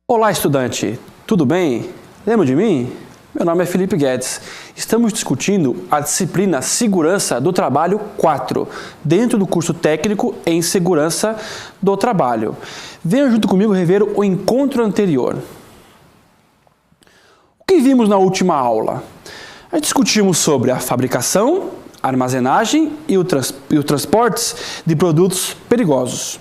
Olá, estudante, tudo bem? Lembra de mim? Meu nome é Felipe Guedes. Estamos discutindo a disciplina Segurança do Trabalho 4, dentro do curso técnico em Segurança do Trabalho. Venha junto comigo rever o encontro anterior. O que vimos na última aula? Discutimos sobre a fabricação, a armazenagem e os transportes de produtos perigosos.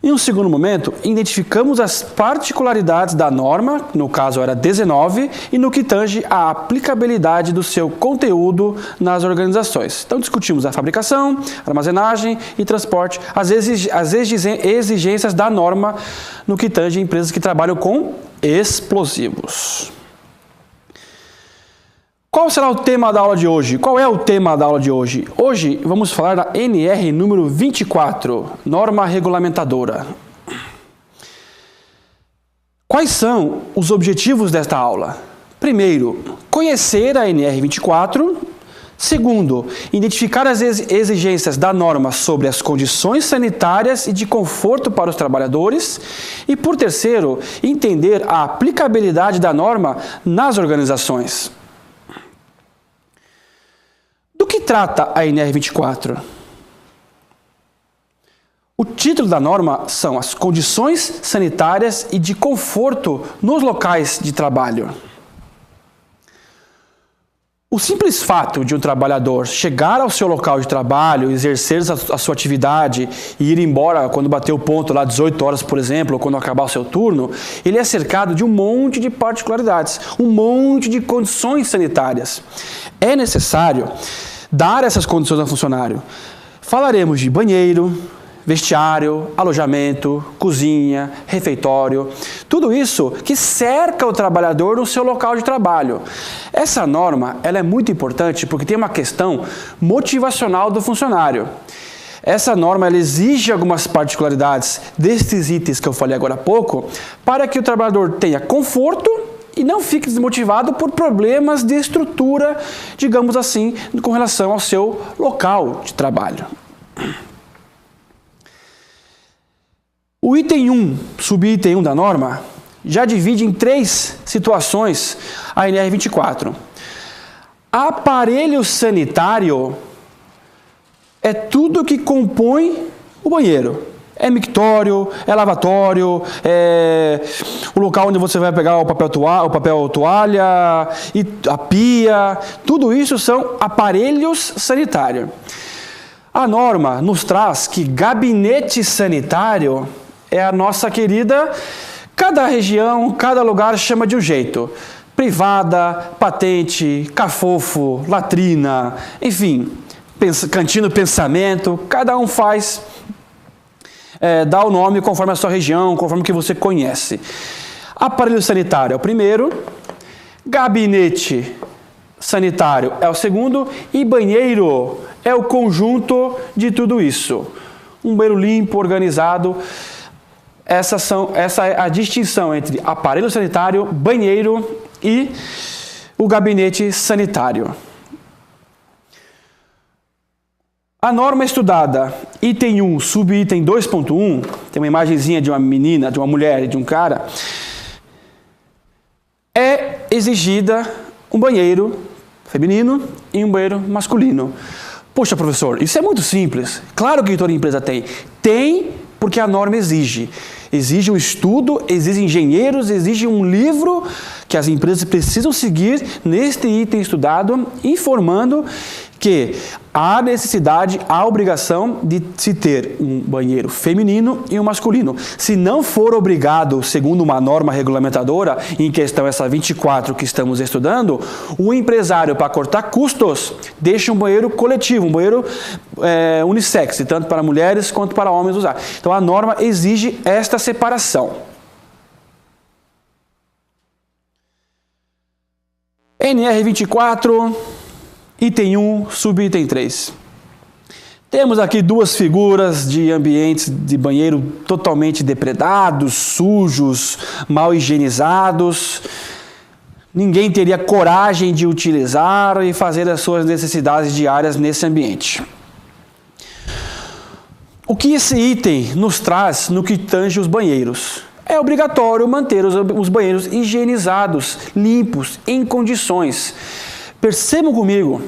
Em um segundo momento, identificamos as particularidades da norma, no caso era 19, e no que tange a aplicabilidade do seu conteúdo nas organizações. Então discutimos a fabricação, armazenagem e transporte, as exigências da norma no que tange empresas que trabalham com explosivos. Qual será o tema da aula de hoje? Qual é o tema da aula de hoje? Hoje vamos falar da NR número 24, Norma Regulamentadora. Quais são os objetivos desta aula? Primeiro, conhecer a NR 24. Segundo, identificar as exigências da norma sobre as condições sanitárias e de conforto para os trabalhadores. E por terceiro, entender a aplicabilidade da norma nas organizações. Do que trata a NR 24? O título da norma são as condições sanitárias e de conforto nos locais de trabalho. O simples fato de um trabalhador chegar ao seu local de trabalho, exercer a sua atividade e ir embora quando bater o ponto lá 18 horas, por exemplo, ou quando acabar o seu turno, ele é cercado de um monte de particularidades, um monte de condições sanitárias. É necessário dar essas condições ao funcionário. Falaremos de banheiro, vestiário, alojamento, cozinha, refeitório, tudo isso que cerca o trabalhador no seu local de trabalho. Essa norma ela é muito importante porque tem uma questão motivacional do funcionário. Essa norma ela exige algumas particularidades destes itens que eu falei agora há pouco para que o trabalhador tenha conforto e não fique desmotivado por problemas de estrutura, digamos assim, com relação ao seu local de trabalho. O item 1, subitem 1 da norma, já divide em 3 situações a NR 24. Aparelho sanitário é tudo que compõe o banheiro. É mictório, é lavatório, é o local onde você vai pegar o papel toalha, e a pia, tudo isso são aparelhos sanitários. A norma nos traz que gabinete sanitário é a nossa querida, cada região, cada lugar chama de um jeito. Privada, patente, cafofo, latrina, enfim, cantinho pensamento, cada um faz... dá o nome conforme a sua região, conforme o que você conhece. Aparelho sanitário é o primeiro, gabinete sanitário é o segundo e banheiro é o conjunto de tudo isso. Um banheiro limpo, organizado. Essa é a distinção entre aparelho sanitário, banheiro e o gabinete sanitário. A norma estudada, item 1, subitem 2.1, tem uma imagenzinha de uma menina, de uma mulher e de um cara, é exigida um banheiro feminino e um banheiro masculino. Poxa, professor, isso é muito simples. Claro que toda empresa tem. Tem porque a norma exige. Exige um estudo, exige engenheiros, exige um livro que as empresas precisam seguir neste item estudado, informando que há necessidade, há obrigação de se ter um banheiro feminino e um masculino. Se não for obrigado, segundo uma norma regulamentadora, em questão essa 24 que estamos estudando, o empresário, para cortar custos, deixa um banheiro coletivo, um banheiro unissex, tanto para mulheres quanto para homens usar. Então a norma exige esta separação. NR 24... Item 1, subitem 3. Temos aqui duas figuras de ambientes de banheiro totalmente depredados, sujos, mal higienizados. Ninguém teria coragem de utilizar e fazer as suas necessidades diárias nesse ambiente. O que esse item nos traz no que tange os banheiros? é obrigatório manter os banheiros higienizados, limpos, em condições. Percebam comigo,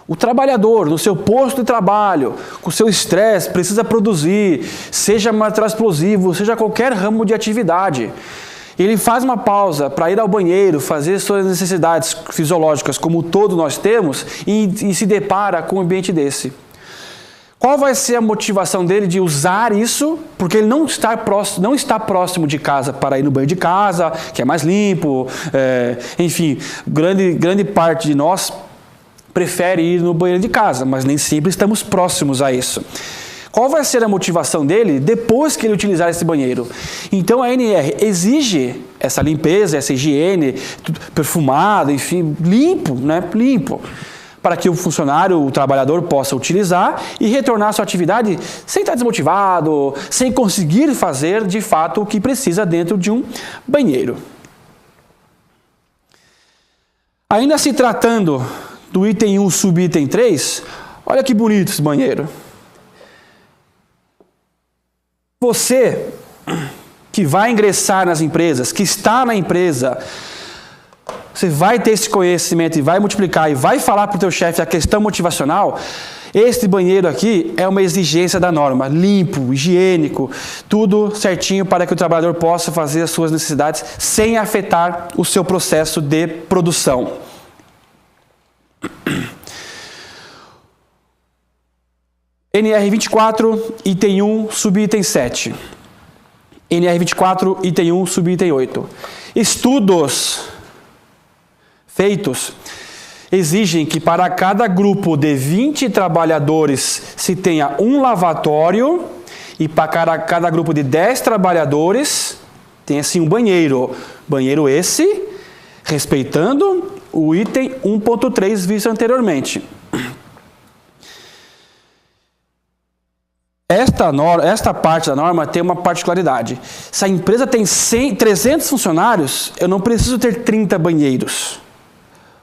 o trabalhador no seu posto de trabalho, com seu estresse, precisa produzir, seja material explosivo, seja qualquer ramo de atividade. Ele faz uma pausa para ir ao banheiro, fazer suas necessidades fisiológicas, como todos nós temos, e se depara com um ambiente desse. Qual vai ser a motivação dele de usar isso? Porque ele não está próximo de casa para ir no banheiro de casa, que é mais limpo. Enfim, grande parte de nós prefere ir no banheiro de casa, mas nem sempre estamos próximos a isso. Qual vai ser a motivação dele depois que ele utilizar esse banheiro? Então a ANR exige essa limpeza, essa higiene, perfumado, enfim, limpo, né? Limpo, para que o funcionário, o trabalhador, possa utilizar e retornar à sua atividade sem estar desmotivado, sem conseguir fazer de fato o que precisa dentro de um banheiro. Ainda se tratando do item 1, subitem 3, olha que bonito esse banheiro. Você que vai ingressar nas empresas, que está na empresa, você vai ter esse conhecimento e vai multiplicar e vai falar para o teu chefe a questão motivacional. Este banheiro aqui é uma exigência da norma, limpo, higiênico, tudo certinho para que o trabalhador possa fazer as suas necessidades sem afetar o seu processo de produção. NR 24, item 1, subitem 7. NR 24, item 1, subitem 8. Estudos feitos exigem que para cada grupo de 20 trabalhadores se tenha um lavatório e para cada grupo de 10 trabalhadores tenha-se um banheiro. Banheiro esse, respeitando o item 1.3 visto anteriormente. Esta parte da norma tem uma particularidade. Se a empresa tem 300 funcionários, eu não preciso ter 30 banheiros.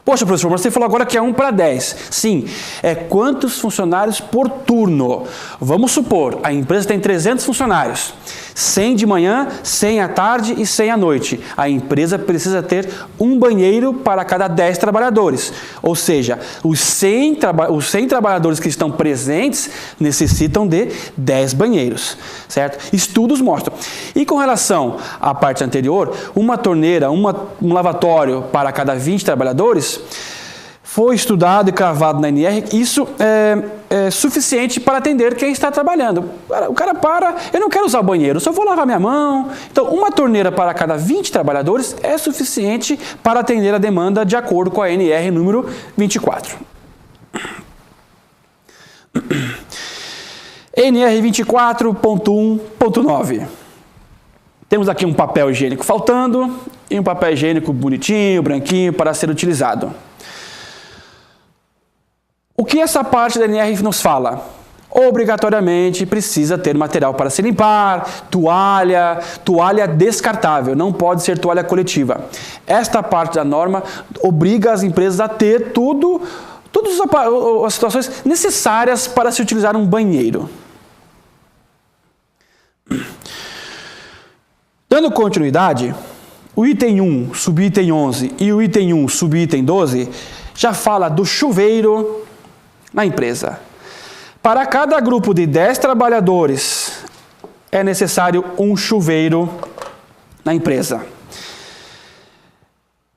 Poxa, professor, mas você falou agora que é 1 para 10. Sim, é quantos funcionários por turno. Vamos supor, a empresa tem 300 funcionários. 100 de manhã, 100 à tarde e 100 à noite. A empresa precisa ter um banheiro para cada 10 trabalhadores. Ou seja, os 100 trabalhadores que estão presentes necessitam de 10 banheiros. Certo? Estudos mostram. E com relação à parte anterior, uma torneira, um lavatório para cada 20 trabalhadores, foi estudado e cravado na NR, isso é suficiente para atender quem está trabalhando. O cara para, eu não quero usar o banheiro, só vou lavar minha mão. Então, uma torneira para cada 20 trabalhadores é suficiente para atender a demanda de acordo com a NR número 24. NR 24.1.9. Temos aqui um papel higiênico faltando e um papel higiênico bonitinho, branquinho, para ser utilizado. O que essa parte da NR nos fala? Obrigatoriamente precisa ter material para se limpar, toalha descartável, não pode ser toalha coletiva. Esta parte da norma obriga as empresas a ter todas as situações necessárias para se utilizar um banheiro. Dando continuidade, o item 1, subitem 11 e o item 1, subitem 12 já fala do chuveiro na empresa. Para cada grupo de 10 trabalhadores é necessário um chuveiro na empresa.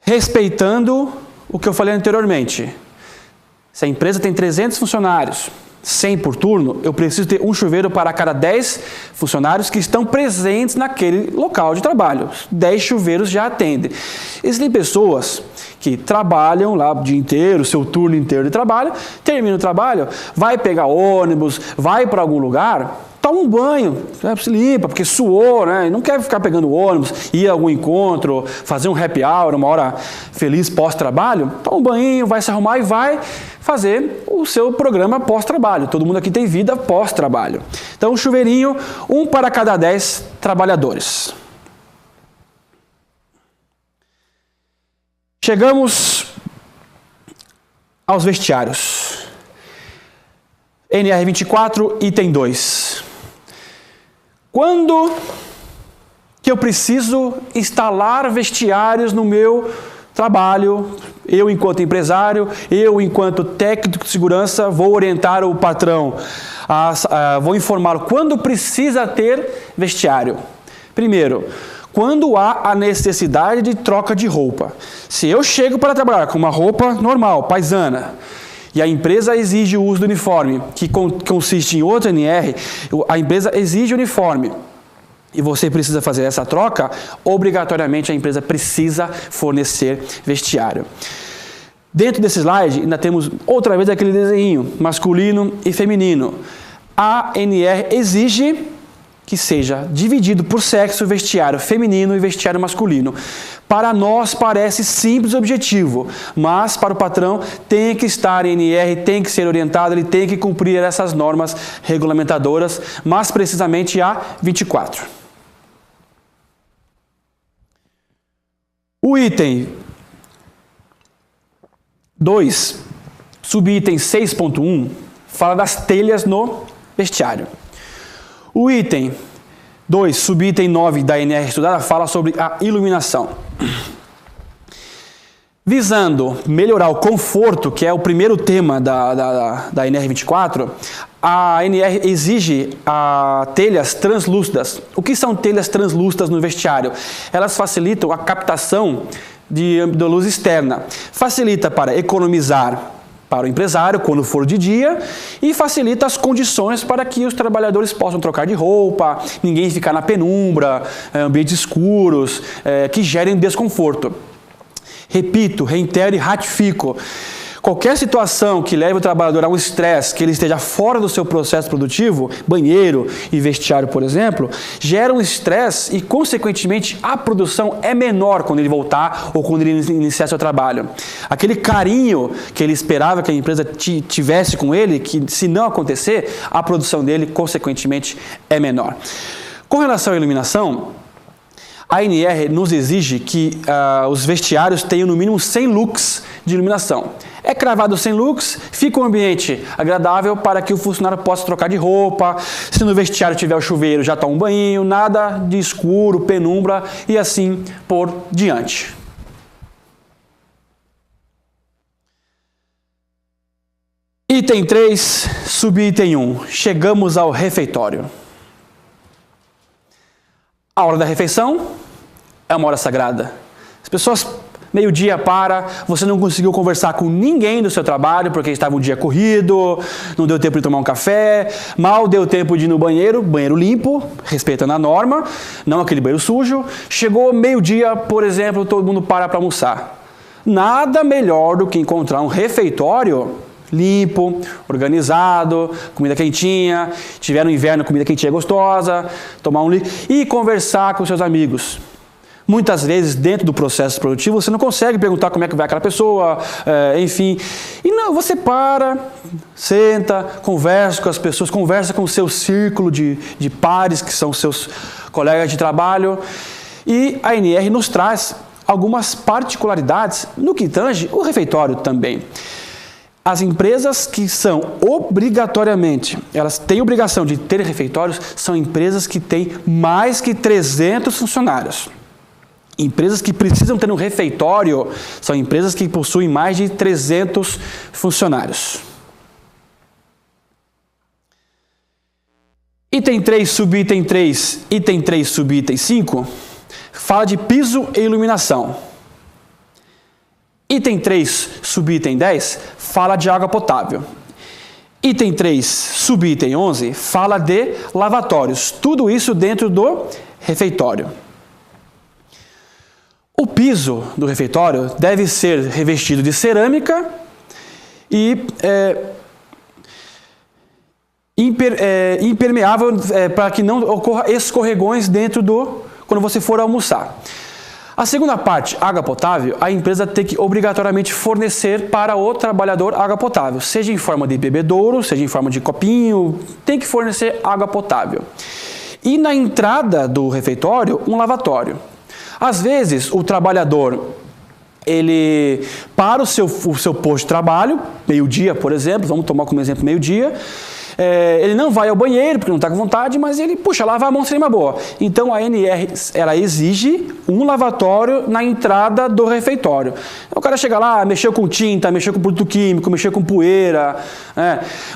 Respeitando o que eu falei anteriormente. Se a empresa tem 300 funcionários, 100 por turno, eu preciso ter um chuveiro para cada 10 funcionários que estão presentes naquele local de trabalho. 10 chuveiros já atendem. Existem pessoas que trabalham lá o dia inteiro, seu turno inteiro de trabalho, termina o trabalho, vai pegar ônibus, vai para algum lugar, toma um banho, se limpa, porque suou, né? Não quer ficar pegando ônibus, ir a algum encontro, fazer um happy hour, uma hora feliz pós-trabalho, toma um banho, vai se arrumar e vai fazer o seu programa pós-trabalho. Todo mundo aqui tem vida pós-trabalho. Então, um chuveirinho, um para cada 10 trabalhadores. Chegamos aos vestiários. NR 24, item 2. Quando que que eu preciso instalar vestiários no meu trabalho. Eu, enquanto empresário, eu, enquanto técnico de segurança, vou orientar o patrão, vou informá-lo quando precisa ter vestiário. Primeiro, quando há a necessidade de troca de roupa. Se eu chego para trabalhar com uma roupa normal, paisana, e a empresa exige o uso do uniforme, que consiste em outro NR, a empresa exige o uniforme, e você precisa fazer essa troca, obrigatoriamente a empresa precisa fornecer vestiário. Dentro desse slide, ainda temos outra vez aquele desenho, masculino e feminino. A NR exige que seja dividido por sexo vestiário feminino e vestiário masculino. Para nós parece simples o objetivo, mas para o patrão tem que estar em NR, tem que ser orientado, ele tem que cumprir essas normas regulamentadoras, mais precisamente a 24. O item 2, subitem 6.1, fala das telhas no vestiário. O item 2, subitem 9 da NR estudada, fala sobre a iluminação. Visando melhorar o conforto, que é o primeiro tema da NR24, a NR exige telhas translúcidas. O que são telhas translúcidas no vestiário? Elas facilitam a captação da luz externa. Facilita para economizar para o empresário quando for de dia e facilita as condições para que os trabalhadores possam trocar de roupa, ninguém ficar na penumbra, ambientes escuros, que gerem desconforto. Repito, reitero e ratifico. Qualquer situação que leve o trabalhador a um estresse, que ele esteja fora do seu processo produtivo, banheiro e vestiário, por exemplo, gera um estresse e, consequentemente, a produção é menor quando ele voltar ou quando ele iniciar seu trabalho. Aquele carinho que ele esperava que a empresa tivesse com ele, que se não acontecer, a produção dele, consequentemente, é menor. Com relação à iluminação, a NR nos exige que os vestiários tenham no mínimo 100 lux de iluminação. É cravado 100 lux, fica um ambiente agradável para que o funcionário possa trocar de roupa. Se no vestiário tiver o chuveiro, já toma um banho, nada de escuro, penumbra e assim por diante. Item 3, subitem 1. Chegamos ao refeitório. A hora da refeição é uma hora sagrada. As pessoas, meio-dia você não conseguiu conversar com ninguém do seu trabalho porque estava um dia corrido, não deu tempo de tomar um café, mal deu tempo de ir no banheiro, banheiro limpo, respeitando a norma, não aquele banheiro sujo. Chegou meio-dia, por exemplo, todo mundo para almoçar. Nada melhor do que encontrar um refeitório limpo, organizado, comida quentinha, tiver no inverno comida quentinha gostosa, tomar e conversar com seus amigos. Muitas vezes, dentro do processo produtivo, você não consegue perguntar como é que vai aquela pessoa, enfim. E não, você senta, conversa com as pessoas, conversa com o seu círculo de pares, que são seus colegas de trabalho. E a NR nos traz algumas particularidades no que tange o refeitório também. As empresas que são obrigatoriamente, elas têm obrigação de ter refeitórios, são empresas que têm mais que 300 funcionários. Empresas que precisam ter um refeitório são empresas que possuem mais de 300 funcionários. Item 3, subitem 3, item 3, subitem 5, fala de piso e iluminação. Item 3, subitem 10, fala de água potável. Item 3, subitem 11, fala de lavatórios. Tudo isso dentro do refeitório. O piso do refeitório deve ser revestido de cerâmica e impermeável para que não ocorra escorregões quando você for almoçar. A segunda parte, água potável, a empresa tem que obrigatoriamente fornecer para o trabalhador água potável, seja em forma de bebedouro, seja em forma de copinho, tem que fornecer água potável. E na entrada do refeitório, um lavatório. Às vezes, o trabalhador, ele para o seu posto de trabalho, meio-dia, por exemplo, vamos tomar como exemplo meio-dia, ele não vai ao banheiro porque não está com vontade, mas ele, puxa, lava a mão seria uma boa. Então a ANR, ela exige um lavatório na entrada do refeitório. O cara chega lá, mexeu com tinta, mexeu com produto químico, mexeu com poeira.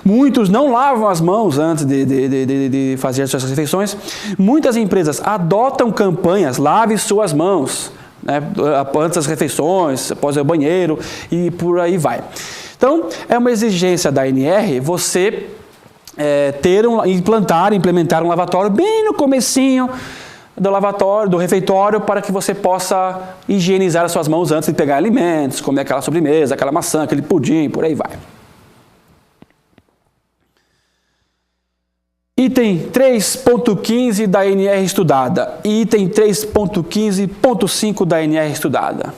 Muitos não lavam as mãos antes de fazer as suas refeições. Muitas empresas adotam campanhas, lave suas mãos, antes das refeições, após o banheiro e por aí vai. Então, é uma exigência da ANR você implementar um lavatório bem no comecinho do lavatório, do refeitório, para que você possa higienizar as suas mãos antes de pegar alimentos, comer aquela sobremesa, aquela maçã, aquele pudim, por aí vai. Item 3.15 da ANR estudada e item 3.15.5 da ANR estudada.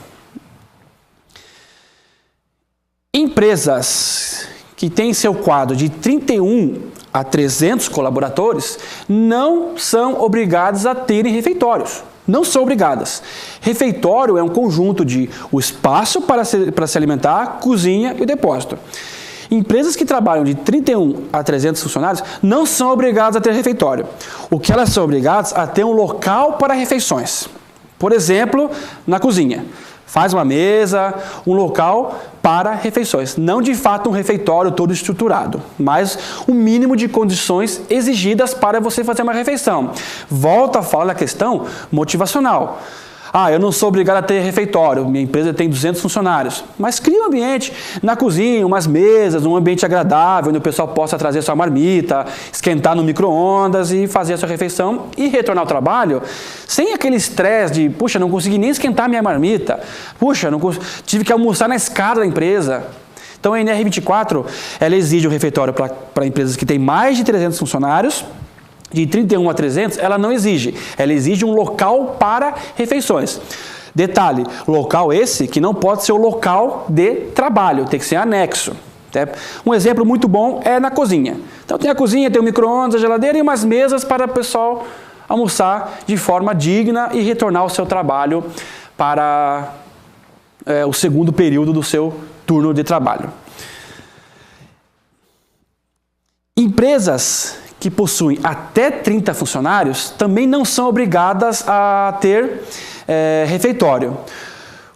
Empresas que têm seu quadro de 31 a 300 colaboradores não são obrigadas a terem refeitórios. Não são obrigadas. Refeitório é um conjunto de o espaço para se alimentar, cozinha e o depósito. Empresas que trabalham de 31 a 300 funcionários não são obrigadas a ter refeitório. O que elas são obrigadas a ter um local para refeições. Por exemplo, na cozinha. Faz uma mesa, um local para refeições. Não de fato um refeitório todo estruturado, mas o mínimo de condições exigidas para você fazer uma refeição. Volto a falar da questão motivacional. Eu não sou obrigado a ter refeitório, minha empresa tem 200 funcionários. Mas cria um ambiente na cozinha, umas mesas, um ambiente agradável, onde o pessoal possa trazer sua marmita, esquentar no micro-ondas e fazer a sua refeição e retornar ao trabalho sem aquele estresse de, puxa, não consegui nem esquentar minha marmita, puxa, tive que almoçar na escada da empresa. Então a NR24, ela exige um refeitório para empresas que têm mais de 300 funcionários. De 31 a 300, ela não exige. Ela exige um local para refeições. Detalhe, local esse que não pode ser o local de trabalho, tem que ser anexo. Um exemplo muito bom é na cozinha. Então tem a cozinha, tem o micro-ondas, a geladeira e umas mesas para o pessoal almoçar de forma digna e retornar ao seu trabalho para o segundo período do seu turno de trabalho. Empresas que possuem até 30 funcionários também não são obrigadas a ter refeitório.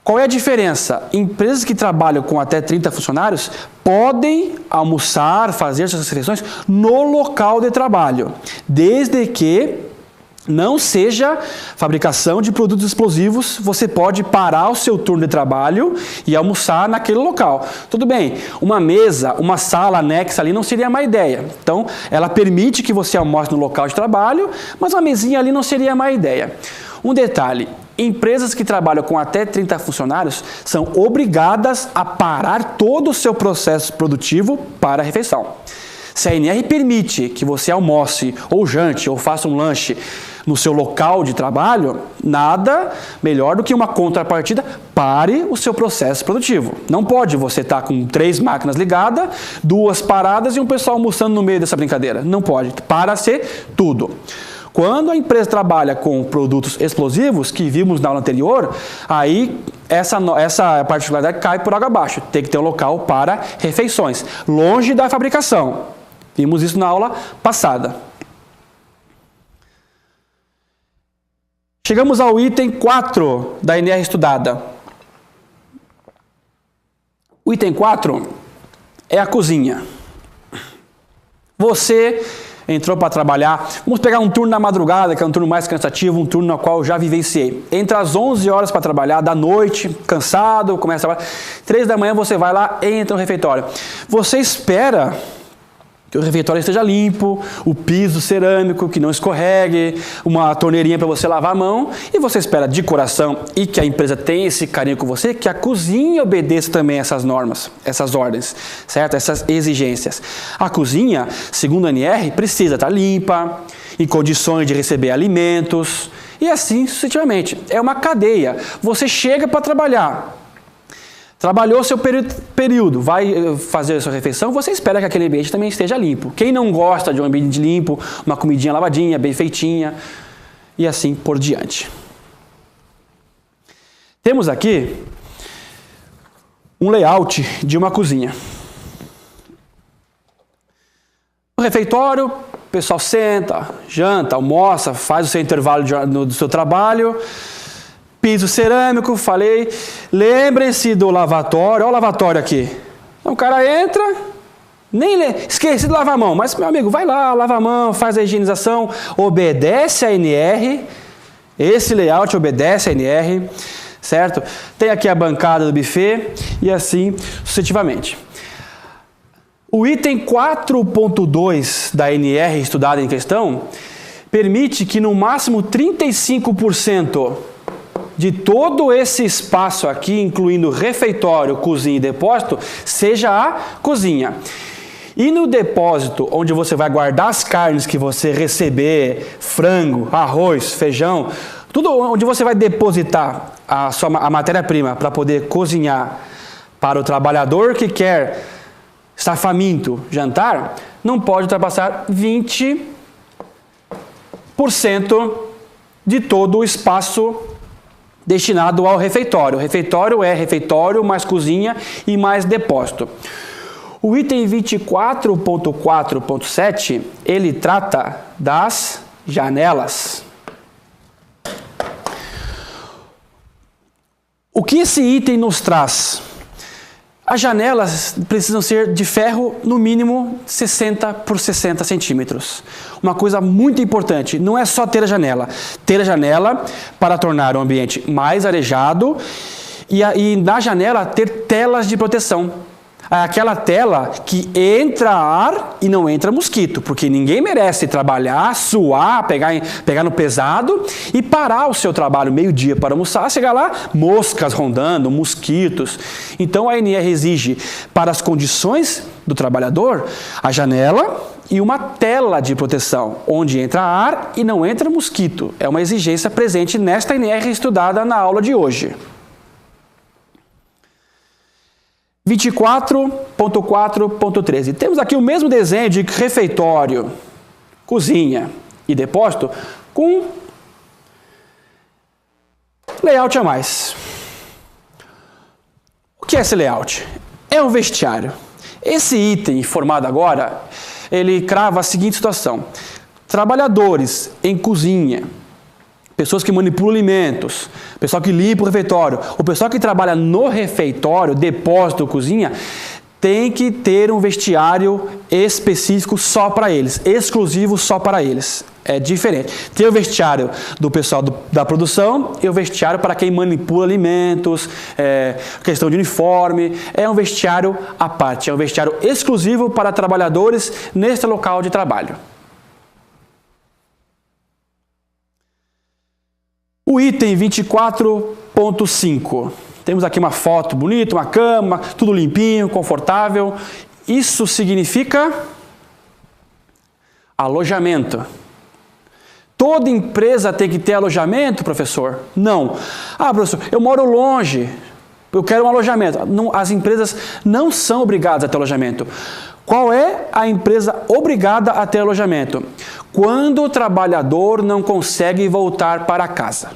Qual é a diferença? Empresas que trabalham com até 30 funcionários podem almoçar, fazer suas refeições no local de trabalho, desde que não seja fabricação de produtos explosivos, você pode parar o seu turno de trabalho e almoçar naquele local. Tudo bem, uma mesa, uma sala anexa ali não seria má ideia. Então, ela permite que você almoce no local de trabalho, mas uma mesinha ali não seria má ideia. Um detalhe, empresas que trabalham com até 30 funcionários são obrigadas a parar todo o seu processo produtivo para a refeição. Se a ANR permite que você almoce, ou jante, ou faça um lanche no seu local de trabalho, nada melhor do que uma contrapartida, pare o seu processo produtivo. Não pode você estar com 3 máquinas ligadas, 2 paradas e um pessoal almoçando no meio dessa brincadeira. Não pode. Para ser tudo. Quando a empresa trabalha com produtos explosivos, que vimos na aula anterior, aí essa particularidade cai por água abaixo. Tem que ter um local para refeições, longe da fabricação. Vimos isso na aula passada. Chegamos ao item 4 da ANR estudada. O item 4 é a cozinha. Você entrou para trabalhar, vamos pegar um turno na madrugada, que é um turno mais cansativo, um turno no qual eu já vivenciei. Entra às 11 horas para trabalhar, da noite, cansado, começa a trabalhar. 3 da manhã você vai lá, entra no refeitório. Você espera que o refeitório esteja limpo, o piso cerâmico, que não escorregue, uma torneirinha para você lavar a mão, e você espera de coração, e que a empresa tenha esse carinho com você, que a cozinha obedeça também essas normas, essas ordens, certo? Essas exigências. A cozinha, segundo a ANR, precisa estar limpa, em condições de receber alimentos, e assim sucessivamente. É uma cadeia. Você chega para trabalhar, trabalhou seu período, vai fazer a sua refeição, você espera que aquele ambiente também esteja limpo. Quem não gosta de um ambiente limpo, uma comidinha lavadinha, bem feitinha, e assim por diante. Temos aqui um layout de uma cozinha. No refeitório, o pessoal senta, janta, almoça, faz o seu intervalo do seu trabalho. Piso cerâmico, falei. Lembrem-se do lavatório. Olha o lavatório aqui. Então, o cara entra, esqueci de lavar a mão. Mas, meu amigo, vai lá, lava a mão, faz a higienização, obedece a NR. Esse layout obedece a NR, certo? Tem aqui a bancada do buffet e assim sucessivamente. O item 4.2 da NR estudada em questão permite que no máximo 35% de todo esse espaço aqui, incluindo refeitório, cozinha e depósito, seja a cozinha. E no depósito, onde você vai guardar as carnes que você receber, frango, arroz, feijão, tudo onde você vai depositar a matéria-prima para poder cozinhar para o trabalhador que quer estar faminto, jantar, não pode ultrapassar 20% de todo o espaço destinado ao refeitório. O refeitório é refeitório mais cozinha e mais depósito. O item 24.4.7, ele trata das janelas. O que esse item nos traz? As janelas precisam ser de ferro, no mínimo 60 por 60 centímetros. Uma coisa muito importante, não é só ter a janela. Ter a janela para tornar o ambiente mais arejado e na janela ter telas de proteção. Aquela tela que entra ar e não entra mosquito, porque ninguém merece trabalhar, suar, pegar no pesado e parar o seu trabalho meio-dia para almoçar, chegar lá, moscas rondando, mosquitos. Então a NR exige para as condições do trabalhador a janela e uma tela de proteção, onde entra ar e não entra mosquito. É uma exigência presente nesta NR estudada na aula de hoje. 24.4.13. Temos aqui o mesmo desenho de refeitório, cozinha e depósito com layout a mais. O que é esse layout? É um vestiário. Esse item formado agora, ele crava a seguinte situação. Trabalhadores em cozinha, pessoas que manipulam alimentos, pessoal que limpa o refeitório, o pessoal que trabalha no refeitório, depósito, cozinha, tem que ter um vestiário específico só para eles, exclusivo só para eles. É diferente. Tem o vestiário do pessoal da produção e o vestiário para quem manipula alimentos, questão de uniforme. É um vestiário à parte, é um vestiário exclusivo para trabalhadores neste local de trabalho. O item 24.5. Temos aqui uma foto bonita, uma cama, tudo limpinho, confortável. Isso significa alojamento. Toda empresa tem que ter alojamento, professor? Não. Ah, professor, eu moro longe, eu quero um alojamento. Não, as empresas não são obrigadas a ter alojamento. Qual é a empresa obrigada a ter alojamento? Quando o trabalhador não consegue voltar para casa.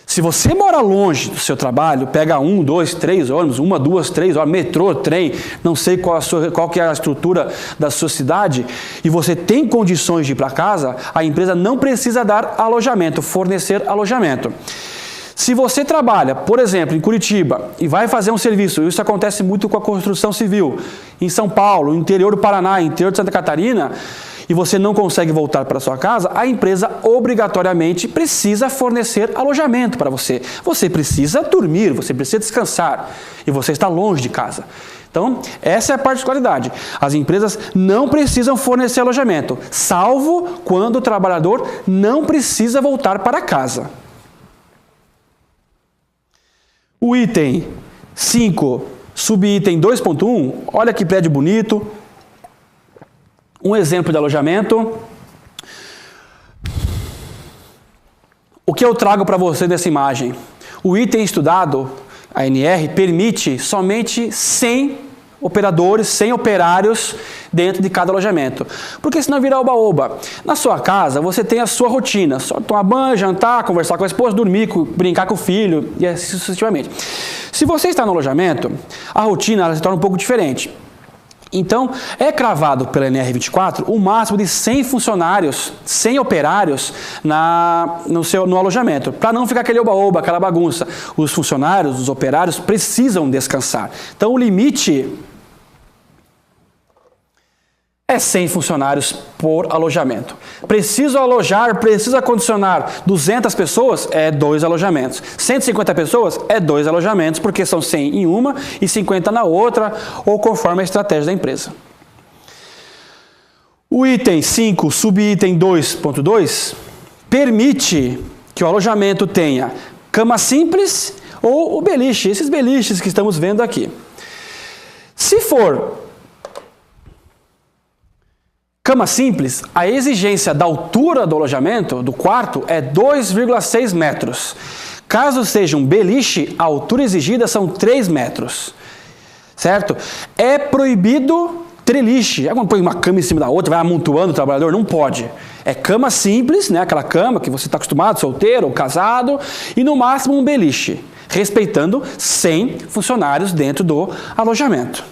Se você mora longe do seu trabalho, pega 1, 2, 3 ônibus, 1, 2, 3 horas, metrô, trem, não sei qual que é a estrutura da sua cidade, e você tem condições de ir para casa, a empresa não precisa dar alojamento, fornecer alojamento. Se você trabalha, por exemplo, em Curitiba e vai fazer um serviço, isso acontece muito com a construção civil, em São Paulo, no interior do Paraná, interior de Santa Catarina, e você não consegue voltar para sua casa, a empresa obrigatoriamente precisa fornecer alojamento para você. Você precisa dormir, você precisa descansar e você está longe de casa. Então, essa é a particularidade. As empresas não precisam fornecer alojamento, salvo quando o trabalhador não precisa voltar para casa. O item 5, subitem 2.1, olha que prédio bonito. Um exemplo de alojamento. O que eu trago para você dessa imagem? O item estudado, a NR, permite somente 100 operadores, 100 operários dentro de cada alojamento. Porque senão vira oba-oba. Na sua casa, você tem a sua rotina. Só tomar banho, jantar, conversar com a esposa, dormir, brincar com o filho e assim sucessivamente. Se você está no alojamento, a rotina ela se torna um pouco diferente. Então, é cravado pela NR24 o máximo de 100 funcionários, 100 operários no alojamento, para não ficar aquele oba-oba, aquela bagunça. Os funcionários, os operários precisam descansar. Então, o limite é 100 funcionários por alojamento. Preciso acondicionar 200 pessoas, é 2 alojamentos. 150 pessoas, é 2 alojamentos, porque são 100 em uma e 50 na outra, ou conforme a estratégia da empresa. O item 5, subitem 2.2, permite que o alojamento tenha cama simples ou o beliche, esses beliches que estamos vendo aqui. Se for cama simples, a exigência da altura do alojamento, do quarto, é 2,6 metros. Caso seja um beliche, a altura exigida são 3 metros. Certo? É proibido treliche. Alguma põe uma cama em cima da outra, vai amontoando o trabalhador? Não pode. É cama simples, né? Aquela cama que você está acostumado, solteiro ou casado, e no máximo um beliche, respeitando 100 funcionários dentro do alojamento.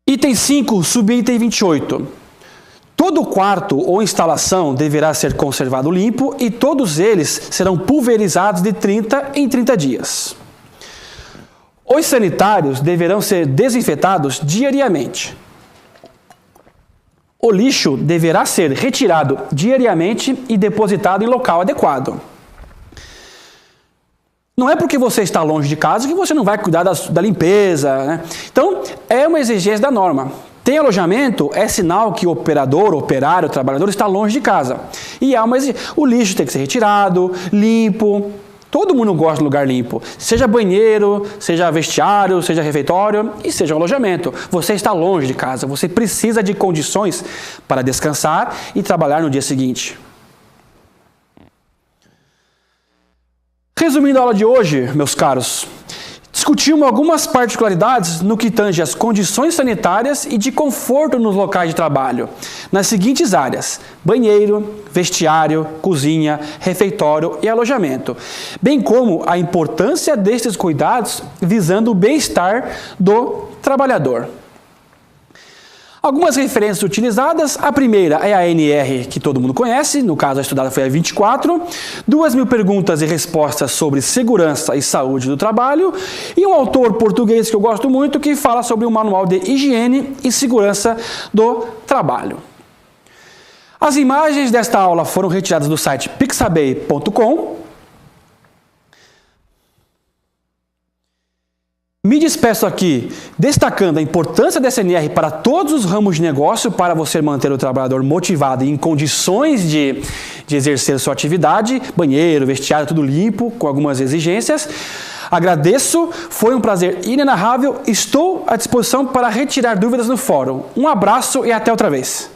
Item 5, subitem 28. Todo quarto ou instalação deverá ser conservado limpo e todos eles serão pulverizados de 30 em 30 dias. Os sanitários deverão ser desinfetados diariamente. O lixo deverá ser retirado diariamente e depositado em local adequado. Não é porque você está longe de casa que você não vai cuidar da limpeza, né? Então, é uma exigência da norma. Tem alojamento, é sinal que o operador, o operário, o trabalhador está longe de casa. E há uma exigência. O lixo tem que ser retirado, limpo. Todo mundo gosta de lugar limpo. Seja banheiro, seja vestiário, seja refeitório e seja alojamento. Você está longe de casa, você precisa de condições para descansar e trabalhar no dia seguinte. Resumindo a aula de hoje, meus caros, discutimos algumas particularidades no que tange às condições sanitárias e de conforto nos locais de trabalho, nas seguintes áreas: banheiro, vestiário, cozinha, refeitório e alojamento, bem como a importância destes cuidados visando o bem-estar do trabalhador. Algumas referências utilizadas, a primeira é a NR, que todo mundo conhece, no caso a estudada foi a 24, 2.000 perguntas e respostas sobre segurança e saúde do trabalho, e um autor português que eu gosto muito, que fala sobre um manual de higiene e segurança do trabalho. As imagens desta aula foram retiradas do site pixabay.com. Me despeço aqui destacando a importância da SNR para todos os ramos de negócio para você manter o trabalhador motivado e em condições de exercer sua atividade, banheiro, vestiário, tudo limpo, com algumas exigências. Agradeço, foi um prazer inenarrável, estou à disposição para retirar dúvidas no fórum. Um abraço e até outra vez.